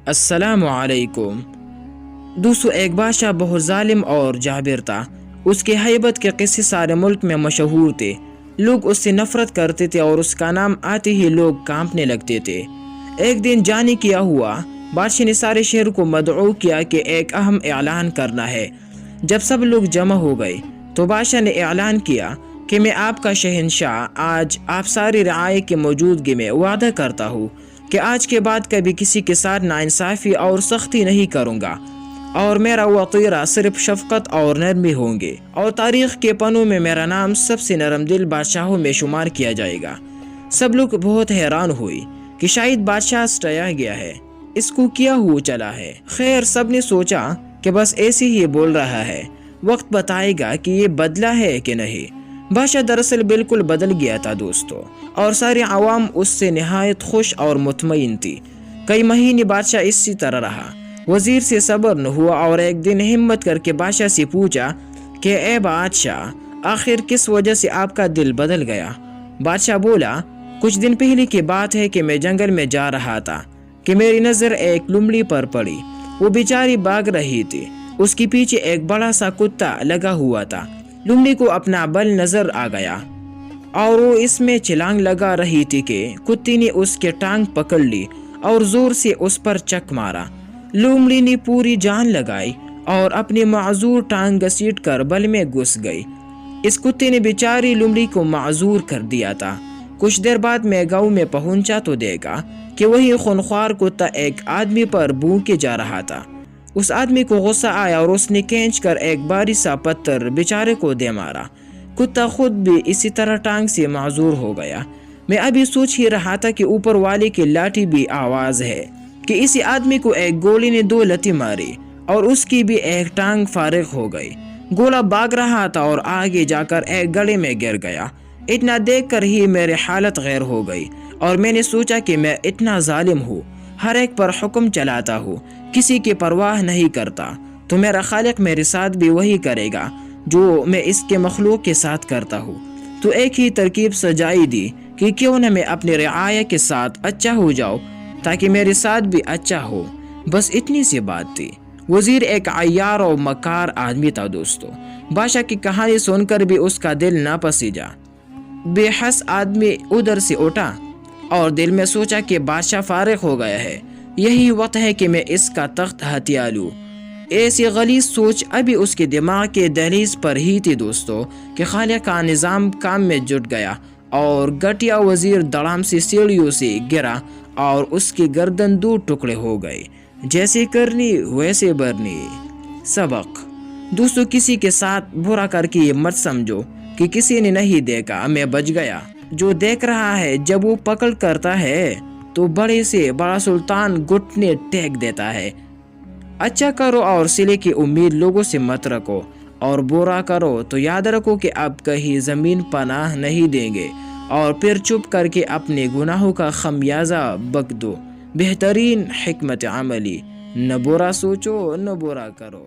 السلام علیکم دوستو، ایک بادشاہ بہت ظالم اور جابر تھا۔ اس کی ہیبت کے قصے سارے ملک میں مشہور تھے۔ لوگ اس سے نفرت کرتے تھے اور اس کا نام آتے ہی لوگ کانپنے لگتے تھے۔ ایک دن جانی کیا ہوا، بادشاہ نے سارے شہر کو مدعو کیا کہ ایک اہم اعلان کرنا ہے۔ جب سب لوگ جمع ہو گئے تو بادشاہ نے اعلان کیا کہ میں آپ کا شہنشاہ آج آپ ساری رعایا کی موجودگی میں وعدہ کرتا ہوں کہ آج کے بعد کبھی کسی کے ساتھ ناانصافی اور سختی نہیں کروں گا، اور میرا وطیرہ صرف شفقت اور نرمی ہوں گے، اور تاریخ کے پنوں میں میرا نام سب سے نرم دل بادشاہوں میں شمار کیا جائے گا۔ سب لوگ بہت حیران ہوئے کہ شاید بادشاہ سٹایا گیا ہے، اس کو کیا ہو چلا ہے۔ خیر، سب نے سوچا کہ بس ایسے ہی بول رہا ہے، وقت بتائے گا کہ یہ بدلا ہے کہ نہیں۔ بادشاہ دراصل بالکل بدل گیا تھا دوستو، اور سارے عوام اس سے نہایت خوش اور مطمئن تھی۔ کئی مہینے بادشاہ اسی طرح رہا، وزیر سے صبر نہ ہوا، اور ایک دن ہمت کر کے بادشاہ سے پوچھا کہ اے بادشاہ، آخر کس وجہ سے آپ کا دل بدل گیا؟ بادشاہ بولا، کچھ دن پہلے کی بات ہے کہ میں جنگل میں جا رہا تھا کہ میری نظر ایک لومڑی پر پڑی۔ وہ بیچاری بھاگ رہی تھی، اس کے پیچھے ایک بڑا سا کتا لگا ہوا تھا۔ لومڑی کو اپنا بل نظر آ گیا اور وہ اس میں چھلانگ لگا رہی تھی کہ کتے نے اس کے ٹانگ پکڑ لی اور زور سے اس پر چک مارا۔ لومڑی نے پوری جان لگائی اور اپنی معذور ٹانگ گھسیٹ کر بل میں گھس گئی۔ اس کتے نے بیچاری لومڑی کو معذور کر دیا تھا۔ کچھ دیر بعد میں گاؤں میں پہنچا تو دیکھا کہ وہی خونخوار کتا ایک آدمی پر بھونکے جا رہا تھا۔ اس آدمی کو غصہ آیا اور اس نے کھینچ کر ایک بھاری سا پتھر بیچارے کو دے مارا۔ کتا خود بھی اسی طرح ٹانگ سے معذور ہو گیا۔ میں ابھی سوچ ہی رہا تھا کہ اوپر والے کی لاٹھی بھی آواز ہے کہ اسی آدمی کو ایک گولی نے 2 لتیں ماری اور اس کی بھی ایک ٹانگ فارغ ہو گئی۔ گولا بھاگ رہا تھا اور آگے جا کر ایک گڑھے میں گر گیا۔ اتنا دیکھ کر ہی میری حالت غیر ہو گئی، اور میں نے سوچا کہ میں اتنا ظالم ہوں، ہر ایک پر حکم چلاتا ہوں، کسی کی پرواہ نہیں کرتا، تو میرا خالق میرے ساتھ بھی وہی کرے گا جو میں اس کے مخلوق کے ساتھ کرتا ہوں۔ تو ایک ہی ترکیب سجائی دی کہ کیوں نہ میں اپنی رعایا کے ساتھ اچھا ہو جاؤں تاکہ میرے ساتھ بھی اچھا ہو۔ بس اتنی سی بات تھی۔ وزیر ایک عیار اور مکار آدمی تھا دوستو۔ بادشاہ کی کہانی سن کر بھی اس کا دل نہ پسیجا۔ بے حس آدمی ادھر سے اٹھا اور دل میں سوچا کہ بادشاہ فارغ ہو گیا ہے، یہی وقت ہے کہ میں اس کا تخت ہتھیا لوں۔ ایسی غلیظ سوچ ابھی اس کے دماغ کے دہلیز پر ہی تھی دوستو کہ خالق کا نظام کام میں جٹ گیا، اور گٹیا وزیر دڑام سے سیڑھیوں سے گرا اور اس کی گردن 2 ٹکڑے ہو گئے۔ جیسے کرنی ویسے برنی۔ سبق دوستو، کسی کے ساتھ برا کر کے یہ مت سمجھو کہ کسی نے نہیں دیکھا میں بچ گیا۔ جو دیکھ رہا ہے جب وہ پکڑ کرتا ہے تو بڑے سے بڑا سلطان گھٹنے ٹیک دیتا ہے۔ اچھا کرو اور صلے کی امید لوگوں سے مت رکھو، اور برا کرو تو یاد رکھو کہ اب کہیں زمین پناہ نہیں دیں گے، اور پھر چپ کر کے اپنے گناہوں کا خمیازہ بک دو۔ بہترین حکمت عملی، نہ برا سوچو نہ برا کرو۔